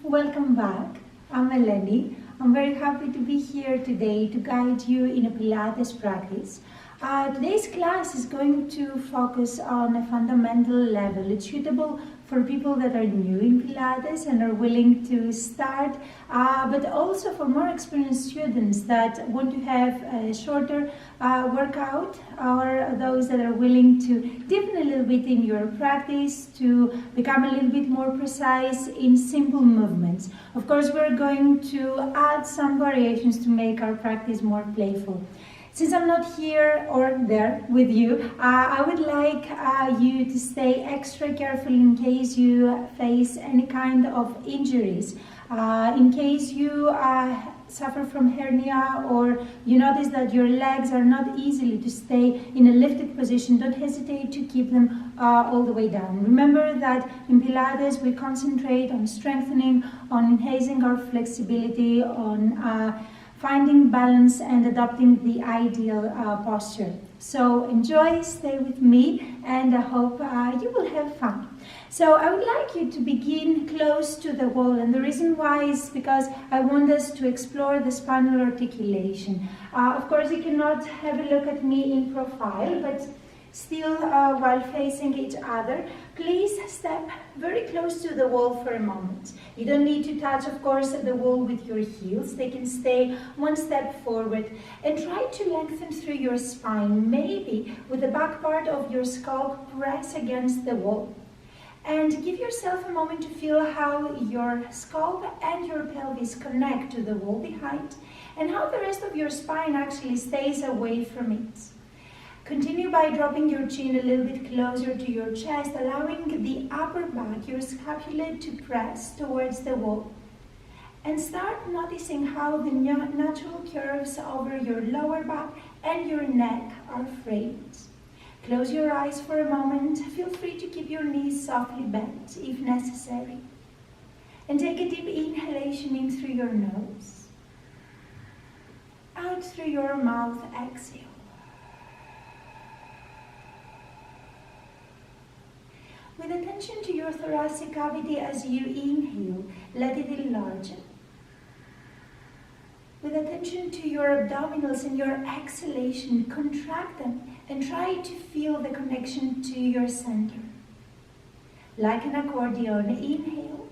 Welcome back. I'm Eleni. I'm very happy to be here today to guide you in a Pilates practice. Today's class is going to focus on a fundamental level. It's suitable for people that are new in Pilates and are willing to start, but also for more experienced students that want to have a shorter workout, or those that are willing to deepen a little bit in your practice to become a little bit more precise in simple movements. Of course, we're going to add some variations to make our practice more playful. Since I'm not here or there with you, I would like you to stay extra careful in case you face any kind of injuries. In case you suffer from hernia or you notice that your legs are not easily to stay in a lifted position, don't hesitate to keep them all the way down. Remember that in Pilates we concentrate on strengthening, on enhancing our flexibility, on finding balance and adopting the ideal posture. So enjoy, stay with me, and I hope you will have fun. So I would like you to begin close to the wall, and the reason why is because I want us to explore the spinal articulation. Of course, you cannot have a look at me in profile, but still while facing each other, please step very close to the wall for a moment. You don't need to touch, of course, the wall with your heels. They can stay one step forward, and try to lengthen through your spine, maybe with the back part of your skull press against the wall. And give yourself a moment to feel how your skull and your pelvis connect to the wall behind, and how the rest of your spine actually stays away from it. Continue by dropping your chin a little bit closer to your chest, allowing the upper back, your scapula, to press towards the wall. And start noticing how the natural curves over your lower back and your neck are framed. Close your eyes for a moment. Feel free to keep your knees softly bent if necessary. And take a deep inhalation in through your nose. Out through your mouth, exhale. With attention to your thoracic cavity as you inhale, let it enlarge. With attention to your abdominals and your exhalation, contract them and try to feel the connection to your center. Like an accordion, inhale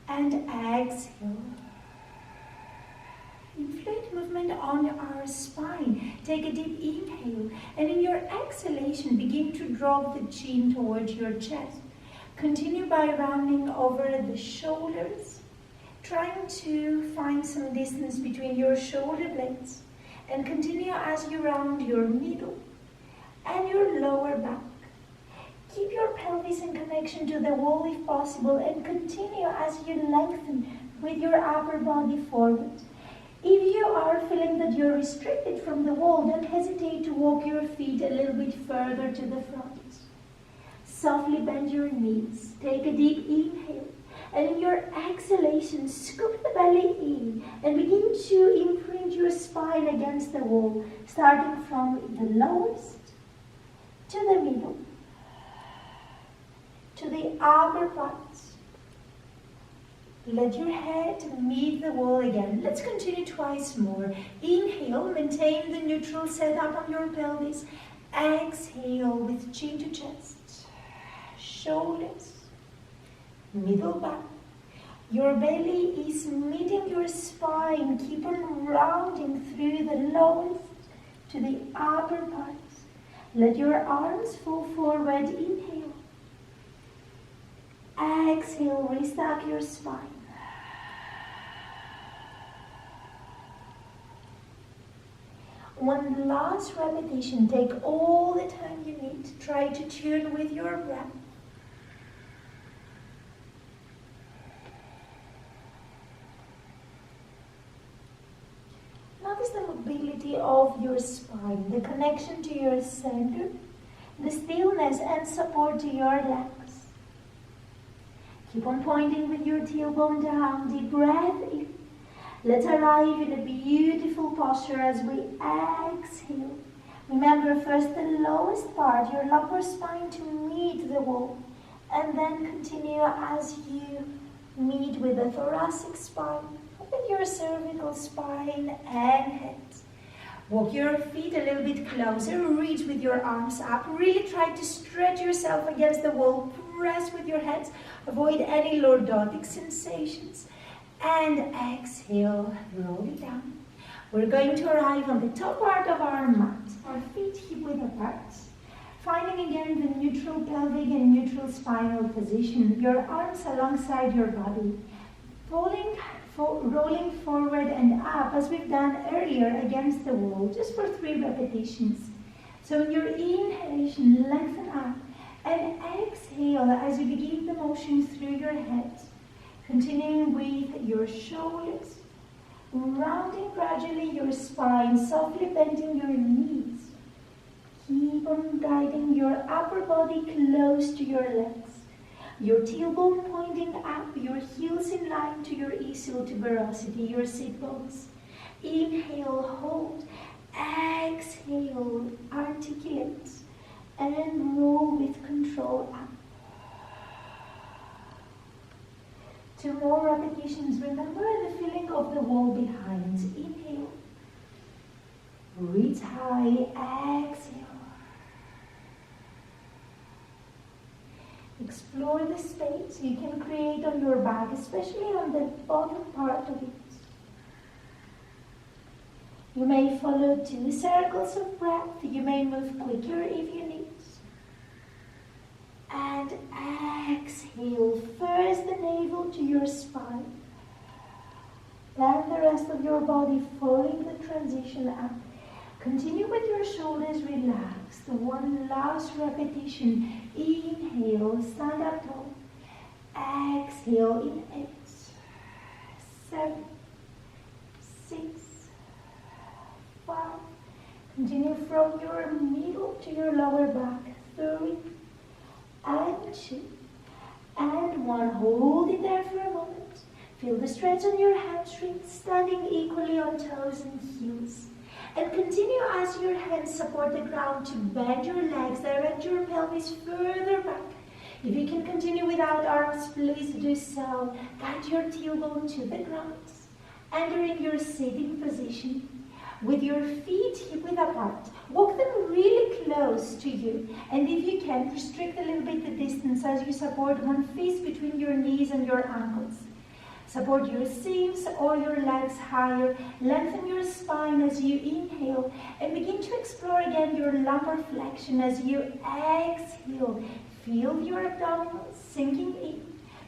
and exhale. Inflate movement on our spine. Take a deep inhale, and in your exhalation, begin to drop the chin towards your chest. Continue by rounding over the shoulders, trying to find some distance between your shoulder blades, and continue as you round your middle and your lower back. Keep your pelvis in connection to the wall if possible, and continue as you lengthen with your upper body forward. If you are feeling that you're restricted from the wall, don't hesitate to walk your feet a little bit further to the front. Softly bend your knees. Take a deep inhale, and in your exhalation, scoop the belly in and begin to imprint your spine against the wall, starting from the lowest to the middle, to the upper parts. Let your head meet the wall again. Let's continue twice more. Inhale, maintain the neutral setup on your pelvis. Exhale with chin to chest, shoulders, middle back. Your belly is meeting your spine. Keep on rounding through the lowest to the upper parts. Let your arms fall forward. Inhale. Exhale, restack your spine. One last repetition. Take all the time you need. Try to tune with your breath. Notice the mobility of your spine, the connection to your center, the stillness and support to your legs. Keep on pointing with your tailbone down. Deep breath in. Let's arrive in a beautiful posture as we exhale. Remember first the lowest part, your lumbar spine, to meet the wall. And then continue as you meet with the thoracic spine, with your cervical spine and head. Walk your feet a little bit closer, reach with your arms up, really try to stretch yourself against the wall, press with your hands, avoid any lordotic sensations, and exhale, roll it down. We're going to arrive on the top part of our mat, our feet hip-width apart, finding again the neutral pelvic and neutral spinal position, your arms alongside your body, rolling forward and up as we've done earlier against the wall, just for 3 repetitions. So in your inhalation, lengthen up, and exhale as you begin the motion through your head, continuing with your shoulders, rounding gradually your spine, softly bending your knees. Keep on guiding your upper body close to your legs. Your tailbone pointing up, your heels in line to your ischial tuberosity, your sit bones. Inhale, hold. Exhale, articulate. And roll with control up. 2 more repetitions. Remember the feeling of the wall behind. Inhale. Reach high. Exhale. Explore the space you can create on your back, especially on the bottom part of it. You may follow 2 circles of breath. You may move quicker if you need. And exhale. First the navel to your spine. Then the rest of your body following the transition up. Continue with your shoulders relaxed. 1 last repetition. Inhale, stand up tall. Exhale in 8, 7, 6, 5. Continue from your middle to your lower back. 3, and 2, and 1. Hold it there for a moment. Feel the stretch on your hamstrings, standing equally on toes and heels. And continue as your hands support the ground to bend your legs, direct your pelvis further back. If you can continue without arms, please do so. Guide your tailbone to the ground. Entering your sitting position. With your feet hip-width apart, walk them really close to you. And if you can, restrict a little bit the distance as you support 1 fist between your knees and your ankles. Support your seams or your legs higher. Lengthen your spine as you inhale and begin to explore again your lumbar flexion as you exhale. Feel your abdominals sinking in.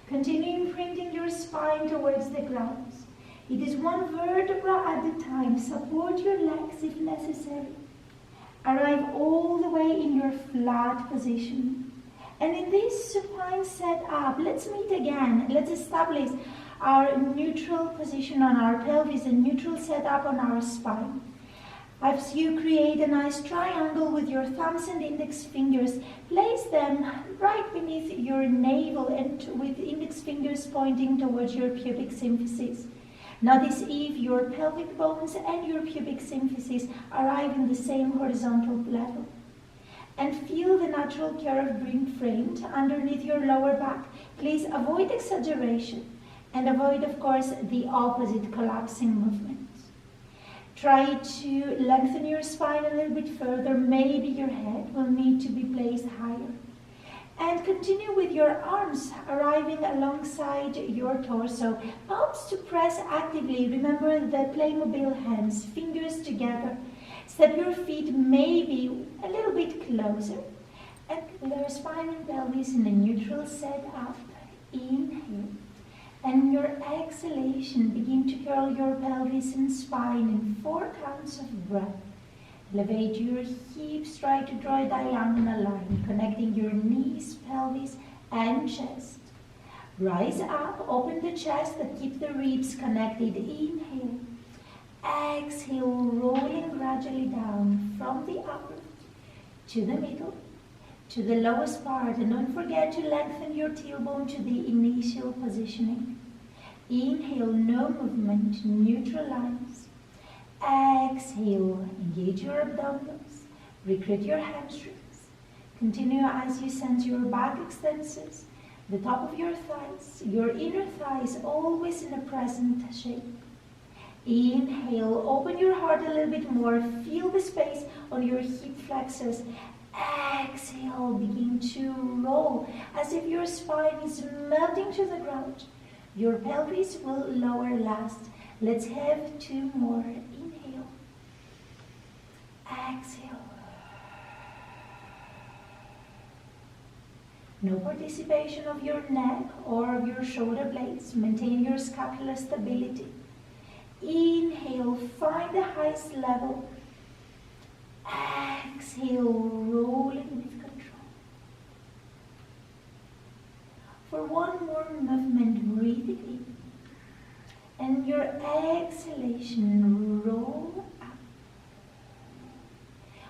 Continue imprinting your spine towards the ground. It is 1 vertebra at a time. Support your legs if necessary. Arrive all the way in your flat position. And in this supine setup, let's meet again. Let's establish our neutral position on our pelvis and neutral setup on our spine. As you create a nice triangle with your thumbs and index fingers, place them right beneath your navel and with index fingers pointing towards your pubic symphysis. Notice if your pelvic bones and your pubic symphysis arrive in the same horizontal level. And feel the natural curve being framed underneath your lower back. Please avoid exaggeration and avoid, of course, the opposite collapsing movement. Try to lengthen your spine a little bit further. Maybe your head will need to be placed higher. And continue with your arms arriving alongside your torso. Palms to press actively. Remember the Playmobil hands, fingers together. Step your feet maybe a little bit closer. And your spine and pelvis in a neutral setup. Inhale. And your exhalation, begin to curl your pelvis and spine in 4 counts of breath. Elevate your hips, try to draw a diagonal line, connecting your knees, pelvis, and chest. Rise up, open the chest, and keep the ribs connected. Inhale. Exhale, rolling gradually down from the upper to the middle, to the lowest part. And don't forget to lengthen your tailbone to the initial positioning. Inhale, no movement, neutral lines. Exhale, engage your abdominals, recruit your hamstrings. Continue as you sense your back extensors, the top of your thighs, your inner thighs always in a present shape. Inhale, open your heart a little bit more, feel the space on your hip flexors. Exhale, begin to roll as if your spine is melting to the ground. Your pelvis will lower last. Let's have 2 more. Inhale. Exhale. No participation of your neck or of your shoulder blades. Maintain your scapular stability. Inhale, find the highest level. Exhale, rolling with control. For one more movement, breathe it in. And your exhalation, roll up.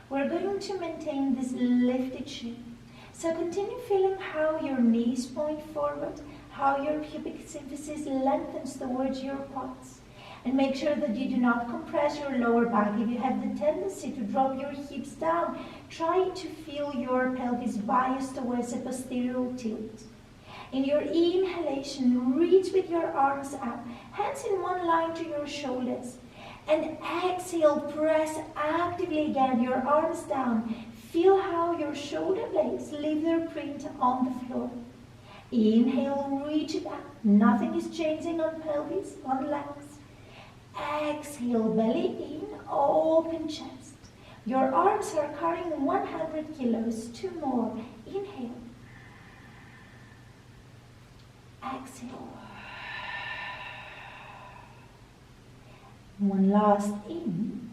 We're going to maintain this lifted shape. So continue feeling how your knees point forward, how your pubic symphysis lengthens towards your quads. And make sure that you do not compress your lower back. If you have the tendency to drop your hips down, try to feel your pelvis biased towards a posterior tilt. In your inhalation, reach with your arms up, hands in one line to your shoulders. And exhale, press actively again your arms down. Feel how your shoulder blades leave their print on the floor. Inhale, reach it up. Nothing is changing on pelvis, on legs. Exhale, belly in, open chest. Your arms are carrying 100 kilos. 2 more. Inhale. Exhale. One last in.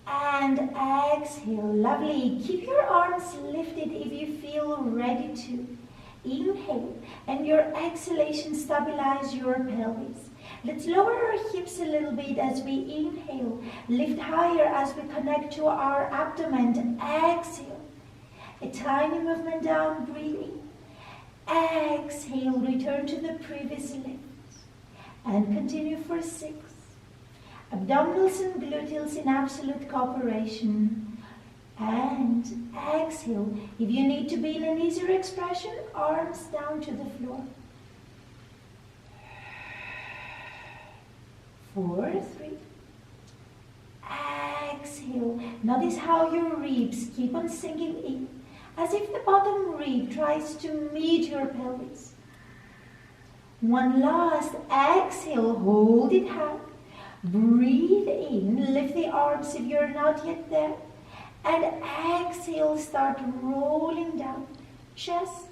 And exhale. Lovely. Keep your arms lifted if you feel ready to. Inhale. And your exhalation, stabilize your pelvis. Let's lower our hips a little bit as we inhale. Lift higher as we connect to our abdomen. Exhale. A tiny movement down, breathing. Exhale, return to the previous lift. And continue for 6. Abdominals and gluteals in absolute cooperation. And exhale. If you need to be in an easier expression, arms down to the floor. 4, 3. Exhale. Notice how your ribs keep on sinking in, as if the bottom rib tries to meet your pelvis. One last exhale. Hold it high. Breathe in. Lift the arms if you're not yet there. And exhale. Start rolling down. Chest,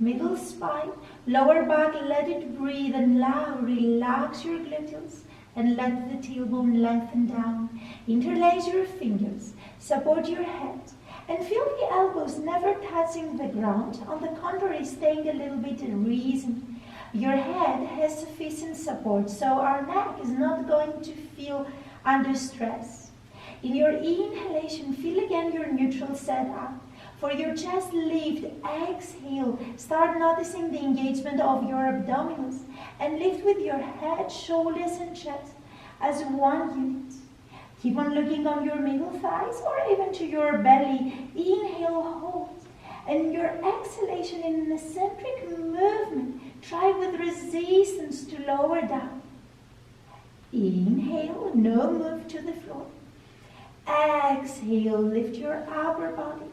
middle spine, lower back. Let it breathe and now relax your gluteals. And let the tailbone lengthen down. Interlace your fingers. Support your head. And feel the elbows never touching the ground. On the contrary, staying a little bit risen. Your head has sufficient support, so our neck is not going to feel under stress. In your inhalation, feel again your neutral setup. For your chest, lift, exhale. Start noticing the engagement of your abdominals. And lift with your head, shoulders, and chest as one unit. Keep on looking on your middle thighs or even to your belly. Inhale, hold. And your exhalation in an eccentric movement. Try with resistance to lower down. Inhale, no move to the floor. Exhale, lift your upper body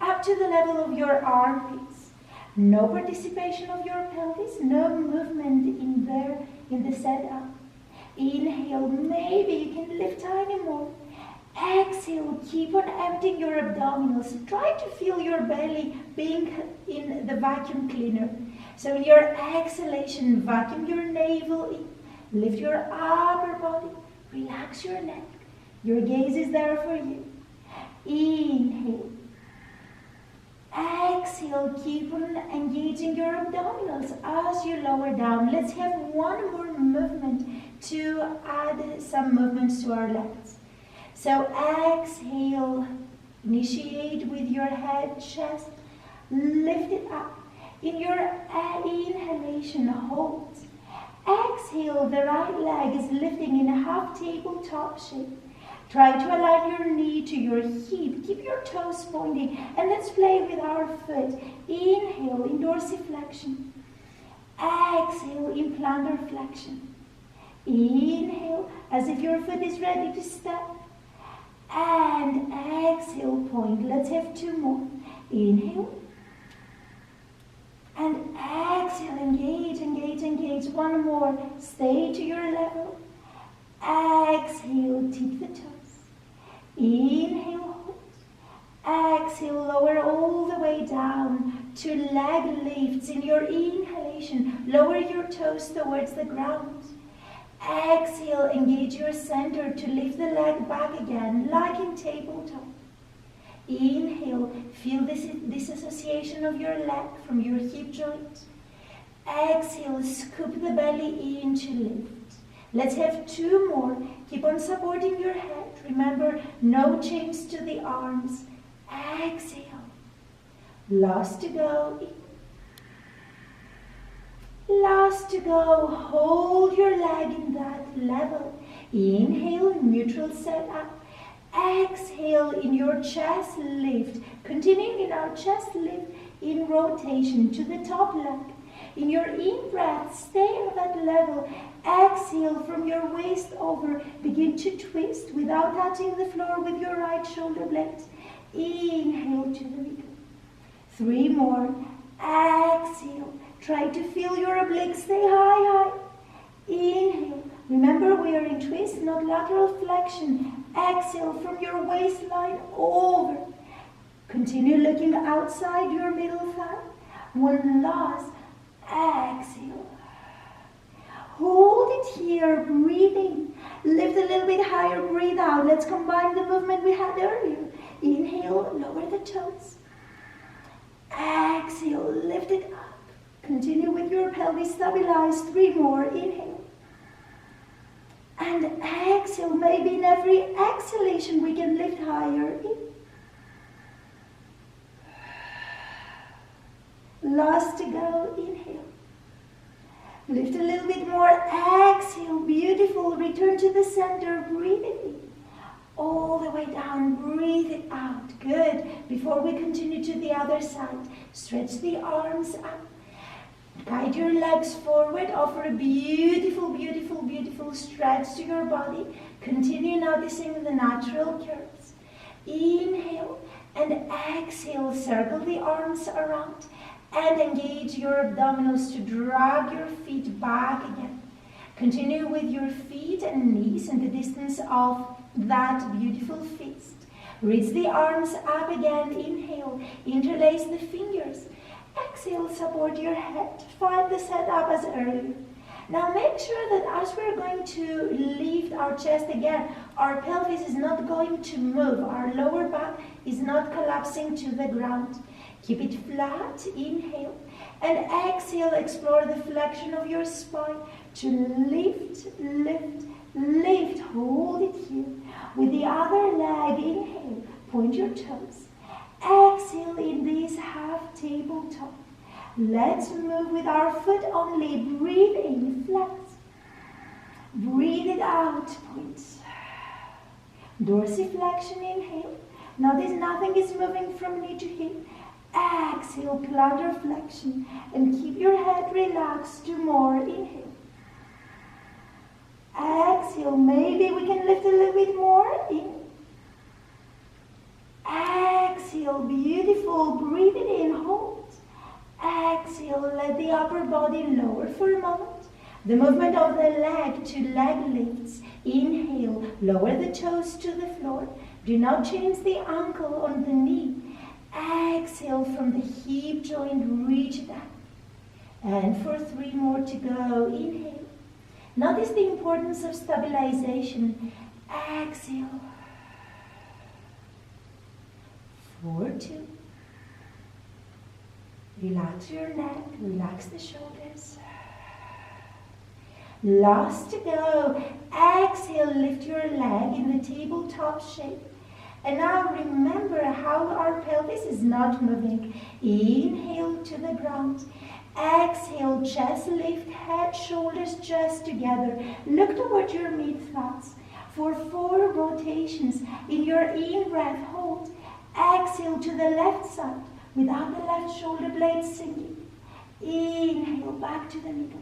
up to the level of your armpits. No participation of your pelvis, no movement in there in the setup. Inhale, maybe you can lift tiny more. Exhale, keep on emptying your abdominals. Try to feel your belly being in the vacuum cleaner. So in your exhalation, vacuum your navel in. Lift your upper body. Relax your neck. Your gaze is there for you. Inhale. Exhale, keep on engaging your abdominals as you lower down. Let's have one more movement to add some movements to our legs. So exhale, initiate with your head, chest, lift it up. In your inhalation, hold. Exhale, the right leg is lifting in a half tabletop shape. Try to align your knee to your hip. Keep your toes pointing. And let's play with our foot. Inhale in dorsiflexion. Exhale in plantar flexion. Inhale as if your foot is ready to step. And exhale, point. Let's have 2 more. Inhale. And exhale, engage, engage, engage. 1 more. Stay to your level. Exhale, tip the toes. Inhale, hold. Exhale, lower all the way down to leg lifts. In your inhalation, lower your toes towards the ground. Exhale, engage your center to lift the leg back again, like in tabletop. Inhale, feel this disassociation of your leg from your hip joint. Exhale, scoop the belly in to lift. Let's have 2 more. Keep on supporting your head. Remember, no chains to the arms. Exhale. Last to go. Last to go. Hold your leg in that level. Inhale, neutral set up. Exhale in your chest lift. Continuing in our chest lift in rotation to the top leg. In your in-breath, stay at that level. Exhale from your waist over. Begin to twist without touching the floor with your right shoulder blades. Inhale to the middle. 3 more. Exhale. Try to feel your obliques. Stay high, high. Inhale. Remember, we are in twist, not lateral flexion. Exhale from your waistline over. Continue looking outside your middle thigh. 1 last. Exhale. Hold it here, breathing. Lift a little bit higher, breathe out. Let's combine the movement we had earlier. Inhale, lower the toes. Exhale, lift it up. Continue with your pelvis stabilized. 3 more. Inhale. And exhale. Maybe in every exhalation we can lift higher. Last to go. Inhale. Lift a little bit more. Exhale. Beautiful. Return to the center. Breathe it in. All the way down. Breathe it out. Good. Before we continue to the other side, stretch the arms up. Guide your legs forward. Offer a beautiful, beautiful, beautiful stretch to your body. Continue noticing the natural curves. Inhale and exhale. Circle the arms around and engage your abdominals to drag your feet back again. Continue with your feet and knees in the distance of that beautiful fist. Reach the arms up again. Inhale. Interlace the fingers. Exhale, support your head. Find the setup as earlier. Now make sure that as we're going to lift our chest again, our pelvis is not going to move. Our lower back is not collapsing to the ground. Keep it flat. Inhale. And exhale, explore the flexion of your spine to lift, lift, lift. Hold it here. With the other leg, inhale. Point your toes. Exhale in this half tabletop. Let's move with our foot only. Breathe in, flat. Breathe it out, point. Dorsiflexion, inhale. Notice nothing is moving from knee to hip. Exhale, plantar flexion. And keep your head relaxed. 2 more, inhale. Exhale, maybe we can lift a little bit more. In. Exhale, beautiful. Breathe it in, hold. Exhale, let the upper body lower for a moment. The movement of the leg to leg lifts. Inhale, lower the toes to the floor. Do not change the ankle on the knee. Exhale from the hip joint, reach down. And for 3 more to go. Inhale. Notice the importance of stabilization. Exhale. 4, 2. Relax your neck, relax the shoulders. Last to go. Exhale, lift your leg in the tabletop shape. And now remember how our pelvis is not moving. Inhale to the ground. Exhale, chest lift, head, shoulders just together. Look toward your mid-thighs. for 4 rotations. In your in-breath, hold. Exhale to the left side without the left shoulder blade sinking. Inhale, back to the middle.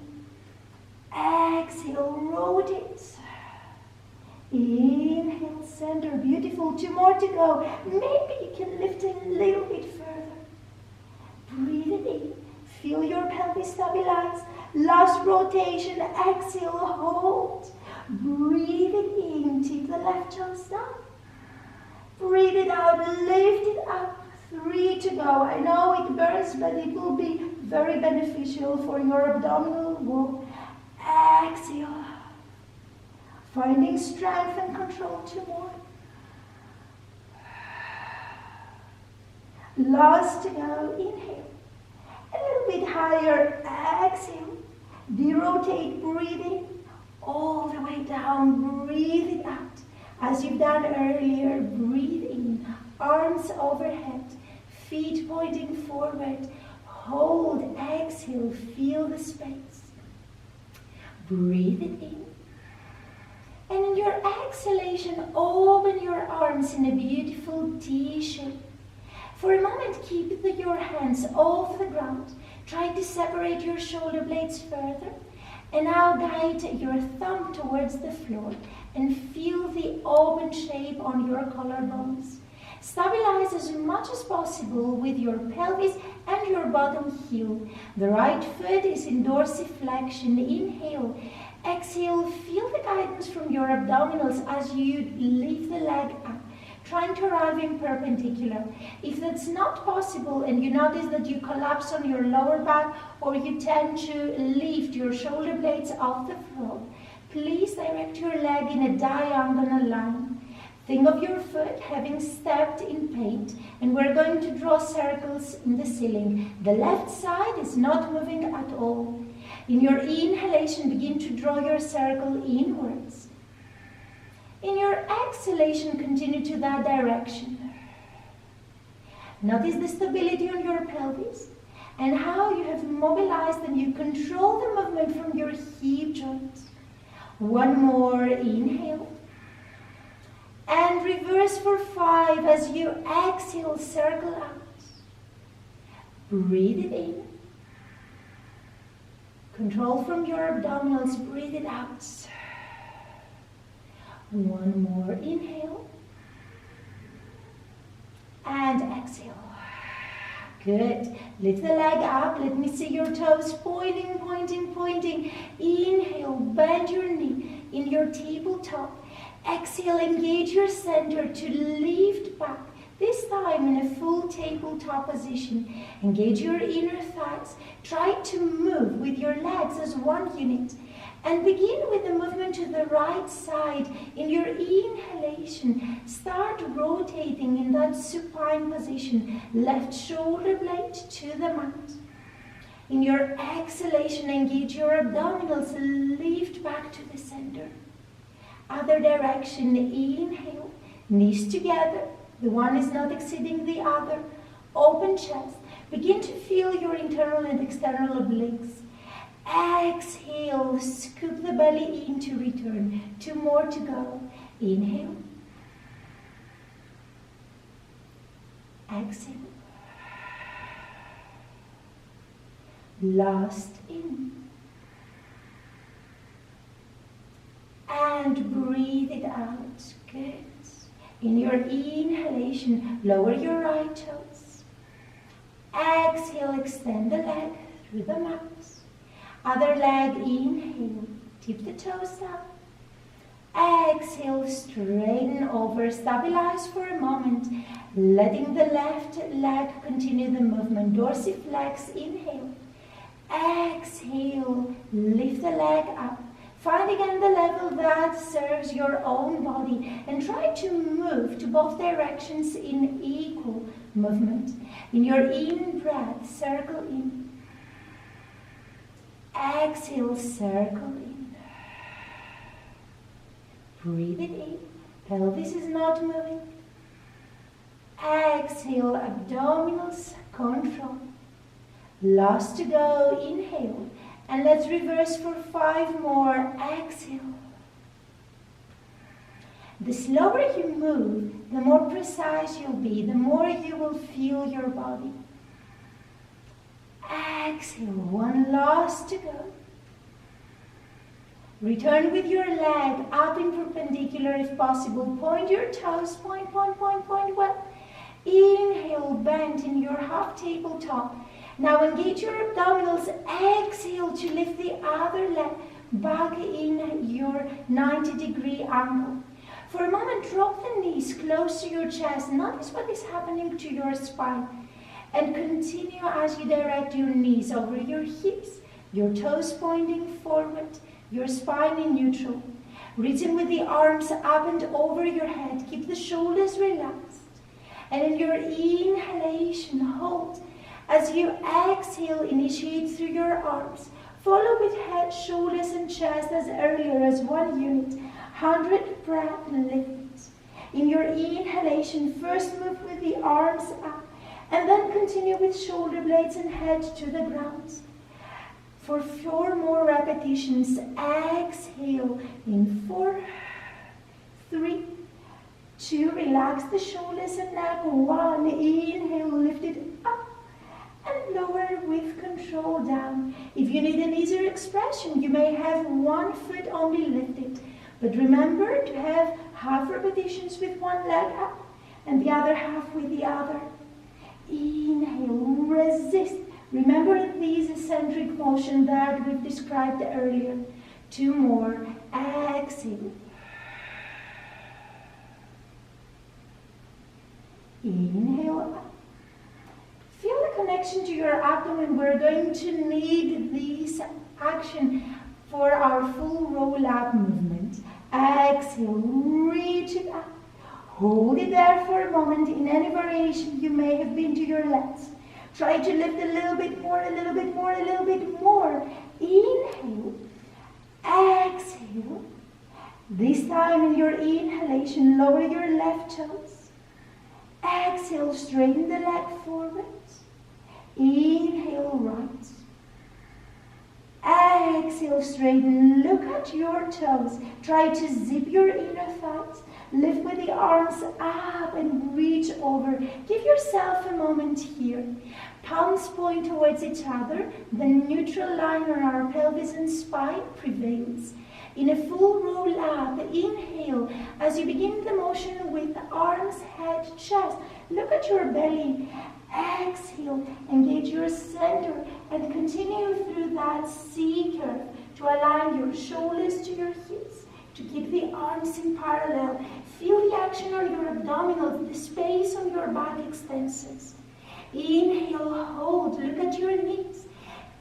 Exhale, rotate. Inhale, center. Beautiful. 2 more to go. Maybe you can lift a little bit further. Breathe it in. Feel your pelvis stabilize. Last rotation. Exhale, hold. Breathe it in. Tip the left toes down. Breathe it out. Lift it up. 3 to go. I know it burns, but it will be very beneficial for your abdominal wall. Exhale. Finding strength and control. 2 more. Last to go. Inhale. A little bit higher. Exhale. De-rotate. Breathe in. All the way down. Breathe it out. As you've done earlier, breathe in. Arms overhead. Feet pointing forward. Hold. Exhale. Feel the space. Breathe it in. And in your exhalation, open your arms in a beautiful T shape. For a moment, keep your hands off the ground. Try to separate your shoulder blades further. And now guide your thumb towards the floor and feel the open shape on your collarbones. Stabilize as much as possible with your pelvis and your bottom heel. The right foot is in dorsiflexion. Inhale. Exhale. Feel the guidance from your abdominals as you lift the leg up, trying to arrive in perpendicular. If that's not possible and you notice that you collapse on your lower back or you tend to lift your shoulder blades off the floor, please direct your leg in a diagonal line. Think of your foot having stepped in paint, and we're going to draw circles in the ceiling. The left side is not moving at all. In your inhalation, begin to draw your circle inwards. In your exhalation, continue to that direction. Notice the stability on your pelvis and how you have mobilized and you control the movement from your hip joints. 1 more, inhale. And reverse for 5 as you exhale, circle out. Breathe it in. Control from your abdominals, breathe it out. 1 more, inhale. And exhale. Good. Lift the leg up. Let me see your toes pointing, pointing, pointing. Inhale, bend your knee in your tabletop. Exhale, engage your center to lift back. This time in a full tabletop position. Engage your inner thighs. Try to move with your legs as one unit. And begin with the movement to the right side. In your inhalation, start rotating in that supine position. Left shoulder blade to the mat. In your exhalation, engage your abdominals. Lift back to the center. Other direction, inhale. Knees together. The one is not exceeding the other. Open chest. Begin to feel your internal and external obliques. Exhale, scoop the belly in to return. 2 more to go. Inhale. Exhale. Last in. And breathe it out. Good. In your inhalation, lower your right toes. Exhale, extend the leg through the mat. Other leg, inhale, tip the toes down. Exhale, straighten over, stabilize for a moment, letting the left leg continue the movement. Dorsiflex, inhale. Exhale, lift the leg up. Find again the level that serves your own body and try to move to both directions in equal movement. In your in-breath, circle in. Exhale, circle in. Breathe it in. Pelvis is not moving. Exhale, abdominals, control. Last to go, inhale. And let's reverse for 5 more. Exhale. The slower you move, the more precise you'll be, the more you will feel your body. Exhale, one last to go. Return with your leg up in perpendicular if possible. Point your toes, point well. Inhale, bend in your half tabletop. Now engage your abdominals. Exhale to lift the other leg back in your 90-degree angle. For a moment, drop the knees close to your chest. Notice what is happening to your spine. And continue as you direct your knees over your hips, your toes pointing forward, your spine in neutral. Reaching with the arms up and over your head. Keep the shoulders relaxed. And in your inhalation, hold. As you exhale, initiate through your arms. Follow with head, shoulders, and chest as earlier as one unit. 100 breath lift. In your inhalation, first move with the arms up. And then continue with shoulder blades and head to the ground. For 4 more repetitions, exhale in 4, 3, 2, relax the shoulders and neck. 1, inhale, lift it up and lower with control down. If you need an easier expression, you may have one foot only lifted. But remember to have half repetitions with one leg up and the other half with the other. Inhale, resist. Remember these eccentric motion that we've described earlier. 2 more. Exhale. Inhale up. Feel the connection to your abdomen. We're going to need this action for our full roll-up movement. Exhale, reach it up. Hold it there for a moment. In any variation you may have been to your legs. Try to lift a little bit more, a little bit more, a little bit more. Inhale. Exhale. This time in your inhalation, lower your left toes. Exhale, straighten the leg forward. Inhale, right. Exhale, straighten. Look at your toes. Try to zip your inner thighs. Lift with the arms up and reach over. Give yourself a moment here. Palms point towards each other. The neutral line on our pelvis and spine prevails. In a full roll up, inhale. As you begin the motion with arms, head, chest, look at your belly. Exhale, engage your center and continue through that C curve to align your shoulders to your hips, to keep the arms in parallel. Feel the action on your abdominals, the space on your back extensors. Inhale, hold, look at your knees.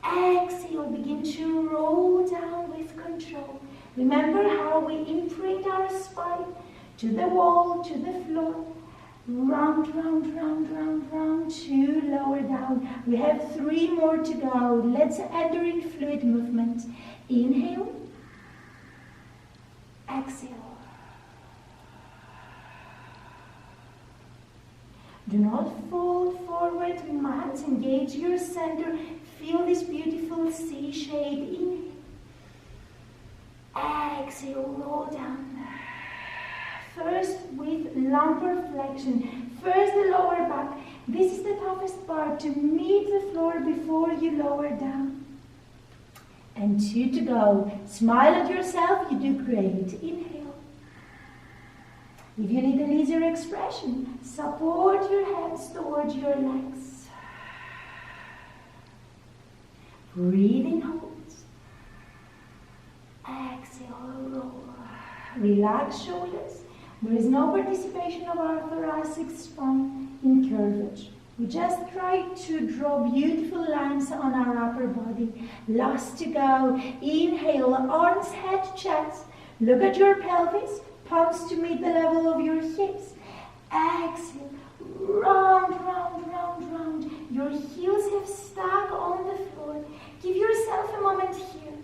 Exhale, begin to roll down with control. Remember how we imprint our spine to the wall, to the floor. Round, round, round, round, round, 2, lower down. We have 3 more to go. Let's enter in fluid movement. Inhale. Exhale. Do not fold forward, mat. Engage your center. Feel this beautiful C shape. Inhale. Exhale, roll down. First with lumbar flexion. First the lower back. This is the toughest part, to meet the floor before you lower down. And 2 to go. Smile at yourself, you do great. Inhale. If you need an easier expression, support your hands towards your legs. Breathe in, hold. Exhale, roll. Relax shoulders. There is no participation of our thoracic spine in curvature. We just try to draw beautiful lines on our upper body. Last to go. Inhale, arms, head, chest. Look at your pelvis, palms to meet the level of your hips. Exhale, round, round, round, round. Your heels have stuck on the floor. Give yourself a moment here.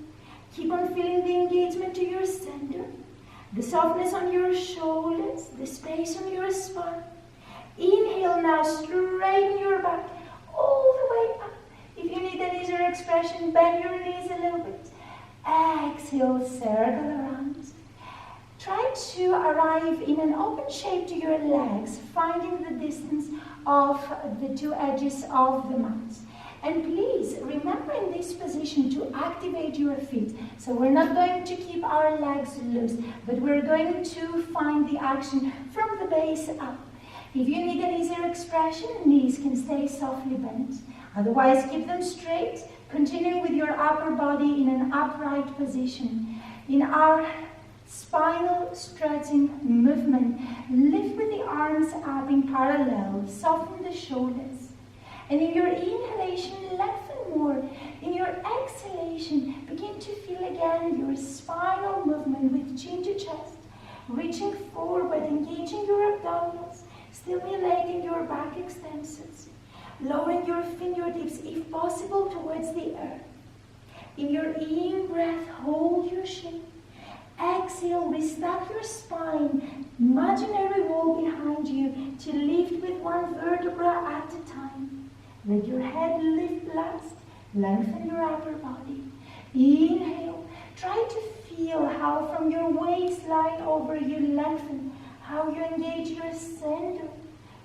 Keep on feeling the engagement to your center. The softness on your shoulders, the space on your spine. Inhale now, straighten your back all the way up. If you need an easier expression, bend your knees a little bit. Exhale, circle around. Try to arrive in an open shape to your legs, finding the distance of the two edges of the mat. And please remember in this position to activate your feet. So we're not going to keep our legs loose, but we're going to find the action from the base up. If you need an easier expression, knees can stay softly bent. Otherwise, keep them straight. Continue with your upper body in an upright position. In our spinal stretching movement, lift with the arms up in parallel. Soften the shoulders. And in your inhalation, lengthen more. In your exhalation, begin to feel again your spinal movement with chin to chest, reaching forward, engaging your abdominals, stimulating your back extensors, lowering your fingertips, if possible, towards the earth. In your in-breath, hold your shape. Exhale, restack your spine, imaginary wall behind you to lift with one vertebra at a time. Let your head lift last, lengthen your upper body. Inhale, try to feel how from your waistline over you lengthen, how you engage your center,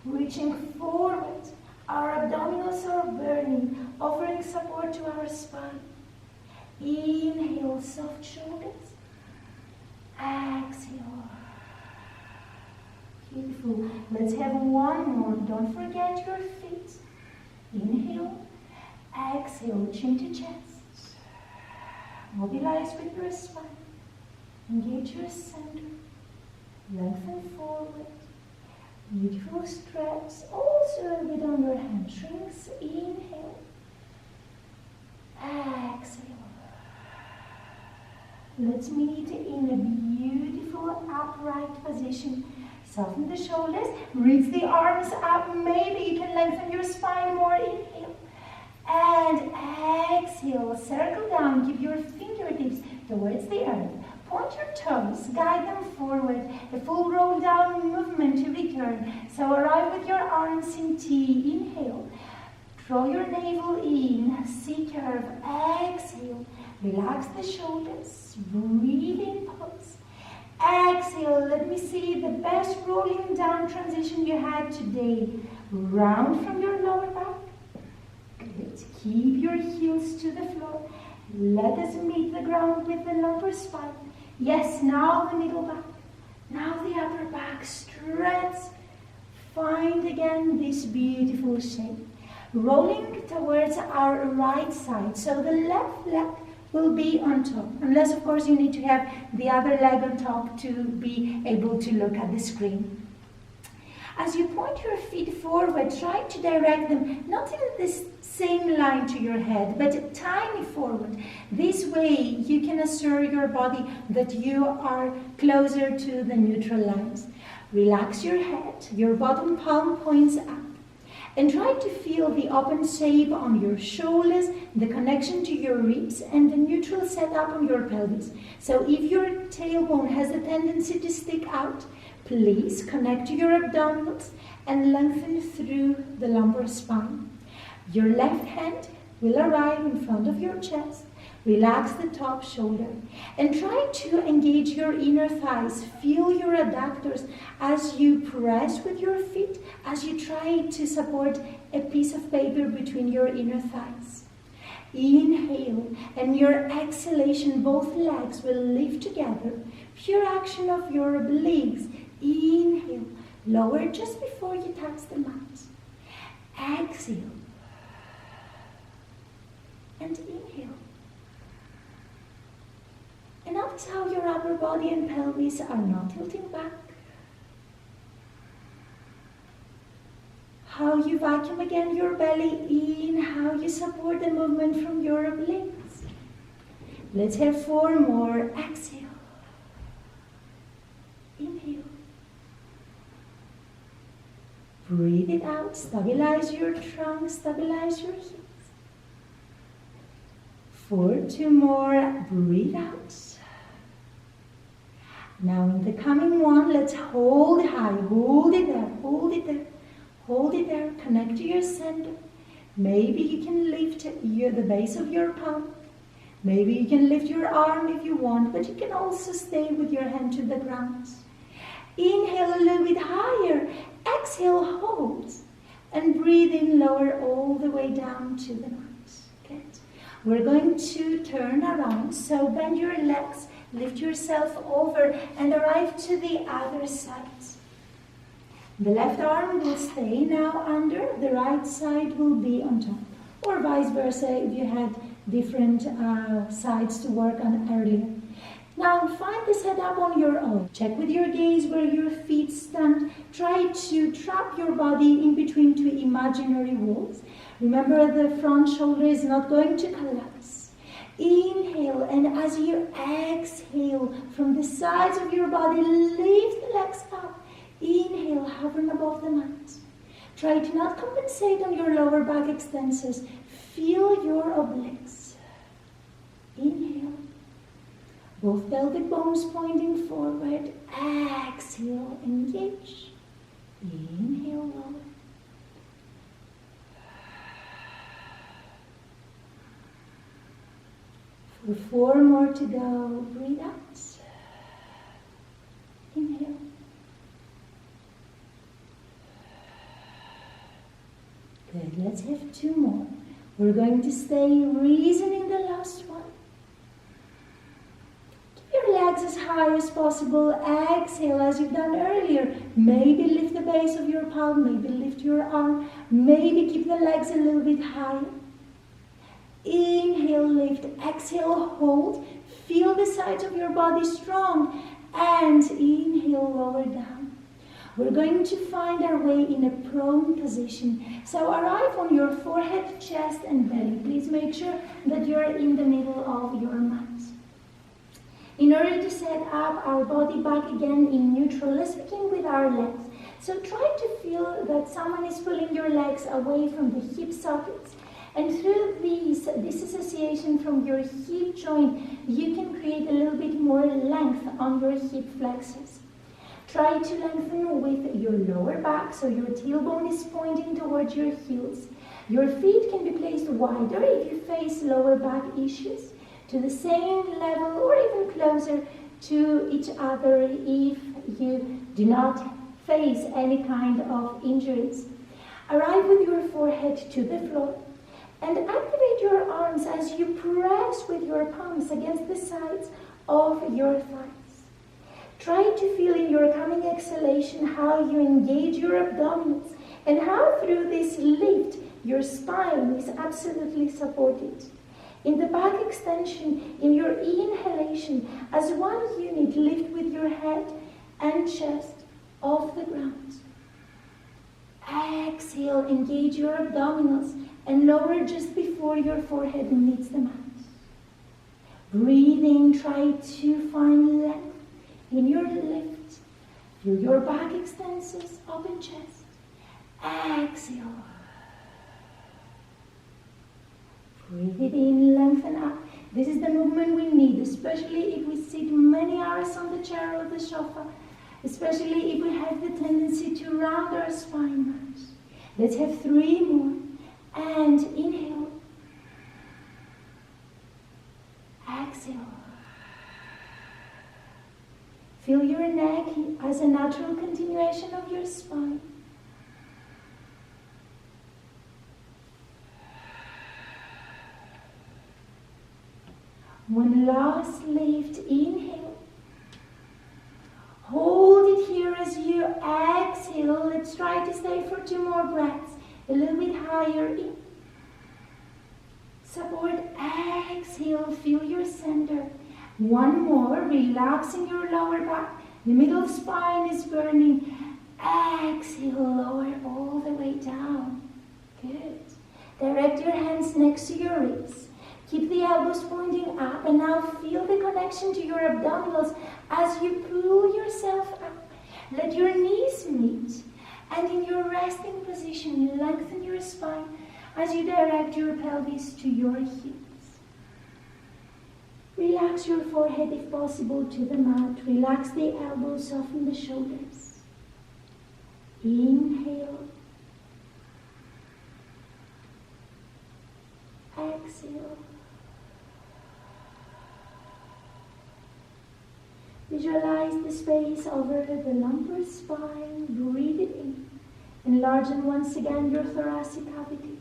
reaching forward. Our abdominals are burning, offering support to our spine. Inhale, soft shoulders. Exhale. Beautiful. Let's have one more. Don't forget your feet. Inhale. Exhale, chin to chest. Mobilize with your spine. Engage your center. Lengthen forward. Beautiful stretch. Also a bit on your hamstrings. Inhale. Exhale. Let's meet in a beautiful upright position. Soften the shoulders, reach the arms up. Maybe you can lengthen your spine more. Inhale. And exhale. Circle down. Keep your fingertips towards the earth. Point your toes. Guide them forward. A full roll down movement to return. So arrive with your arms in T. Inhale. Draw your navel in. C curve. Exhale. Relax the shoulders. Breathe in, pause. Exhale. Let me see the best rolling down transition you had today. Round from your lower back. Good. Keep your heels to the floor. Let us meet the ground with the lumbar spine. Yes, now the middle back. Now the upper back. Stretch. Find again this beautiful shape. Rolling towards our right side. So the left leg will be on top. Unless, of course, you need to have the other leg on top to be able to look at the screen. As you point your feet forward, try to direct them not in this same line to your head, but tiny forward. This way you can assure your body that you are closer to the neutral lines. Relax your head, your bottom palm points up. And try to feel the open shape on your shoulders, the connection to your ribs, and the neutral setup on your pelvis. So if your tailbone has a tendency to stick out, please connect to your abdominals and lengthen through the lumbar spine. Your left hand will arrive in front of your chest. Relax the top shoulder and try to engage your inner thighs. Feel your adductors as you press with your feet, as you try to support a piece of paper between your inner thighs. Inhale, and your exhalation, both legs will lift together. Pure action of your obliques. Inhale, lower just before you touch the mat. Exhale, and inhale. And notice how your upper body and pelvis are not tilting back. How you vacuum again your belly in, how you support the movement from your obliques. Let's have 4 more. Exhale. Inhale. Breathe it out. Stabilize your trunk, stabilize your hips. 4, 2 more. Breathe out. Now in the coming one, let's hold high. Hold it there, hold it there, hold it there. Connect to your center. Maybe you can lift the base of your palm. Maybe you can lift your arm if you want, but you can also stay with your hand to the ground. Inhale a little bit higher. Exhale, hold. And breathe in, lower all the way down to the mat. Good. We're going to turn around. So bend your legs, lift yourself over, and arrive to the other side. The left arm will stay now under, the right side will be on top. Or vice versa if you had different sides to work on earlier. Now find the setup on your own. Check with your gaze where your feet stand. Try to trap your body in between two imaginary walls. Remember, the front shoulder is not going to collapse. Inhale, and as you exhale from the sides of your body, lift the legs up. Inhale, hovering above the mat. Try to not compensate on your lower back extensors. Feel your obliques. Inhale. Both pelvic bones pointing forward. Exhale, engage. Inhale, lower. For 4 more to go. Breathe out. Inhale. Good, let's have 2 more. We're going to stay reasoning the last one. Keep your legs as high as possible. Exhale as you've done earlier. Maybe lift the base of your palm, maybe lift your arm, maybe keep the legs a little bit higher. Inhale, lift. Exhale, hold. Feel the sides of your body strong. And inhale, lower down. We're going to find our way in a prone position. So arrive on your forehead, chest, and belly. Please make sure that you're in the middle of your mat. In order to set up our body back again in neutral, let's begin with our legs. So try to feel that someone is pulling your legs away from the hip sockets. And through this association from your hip joint, you can create a little bit more length on your hip flexors. Try to lengthen with your lower back, so your tailbone is pointing towards your heels. Your feet can be placed wider if you face lower back issues, to the same level or even closer to each other if you do not face any kind of injuries. Arrive with your forehead to the floor and activate your arms as you press with your palms against the sides of your thighs. Try to feel in your coming exhalation how you engage your abdominals and how through this lift your spine is absolutely supported. In the back extension, in your inhalation, as one unit, lift with your head and chest off the ground. Exhale, engage your abdominals and lower just before your forehead meets the mat. Breathe in, try to find length in your lift. Feel your back extensors, open chest. Exhale. Breathe it in, lengthen up. This is the movement we need, especially if we sit many hours on the chair or the sofa, especially if we have the tendency to round our spine out. Let's have 3 more. And inhale. Exhale. Feel your neck as a natural continuation of your spine. One last lift, inhale. Hold it here as you exhale. Let's try to stay for 2 more breaths. A little bit higher in. Support, exhale, feel your center. 1 more, relaxing your lower back. The middle spine is burning. Exhale, lower all the way down. Good. Direct your hands next to your ribs. Keep the elbows pointing up and now feel the connection to your abdominals as you pull yourself up. Let your knees meet and in your resting position lengthen your spine as you direct your pelvis to your hips. Relax your forehead if possible to the mat. Relax the elbows, soften the shoulders. Inhale. Exhale. Visualize the space over the lumbar spine. Breathe it in. Enlarging once again your thoracic cavity.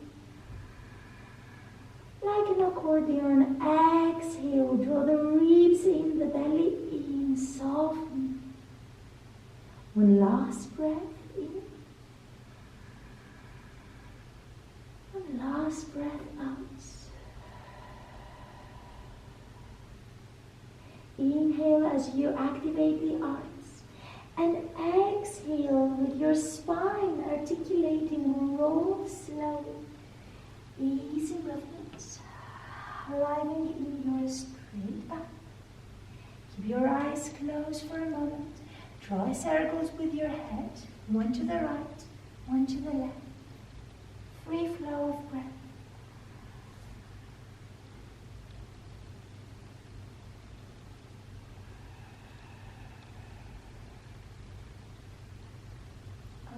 Like an accordion, exhale. Draw the ribs in, the belly in. Soften. One last breath in. One last breath out. Inhale as you activate the arms, and exhale with your spine articulating. Roll slowly, easy movements, arriving in your straight back. Keep your eyes closed for a moment. Draw circles with your head, one to the right, one to the left. Free flow of breath.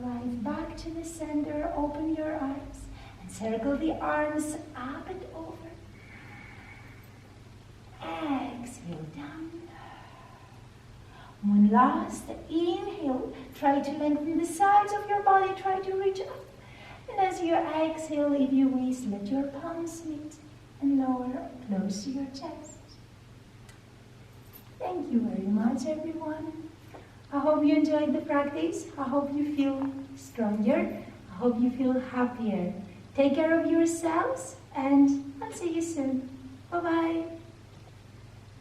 Arrive back to the center, open your eyes, and circle the arms up and over. Exhale down. One last inhale. Try to lengthen the sides of your body, try to reach up. And as you exhale, if you wish, let your palms meet and lower close to your chest. Thank you very much, everyone. I hope you enjoyed the practice. I hope you feel stronger. I hope you feel happier. Take care of yourselves, and I'll see you soon. Bye-bye.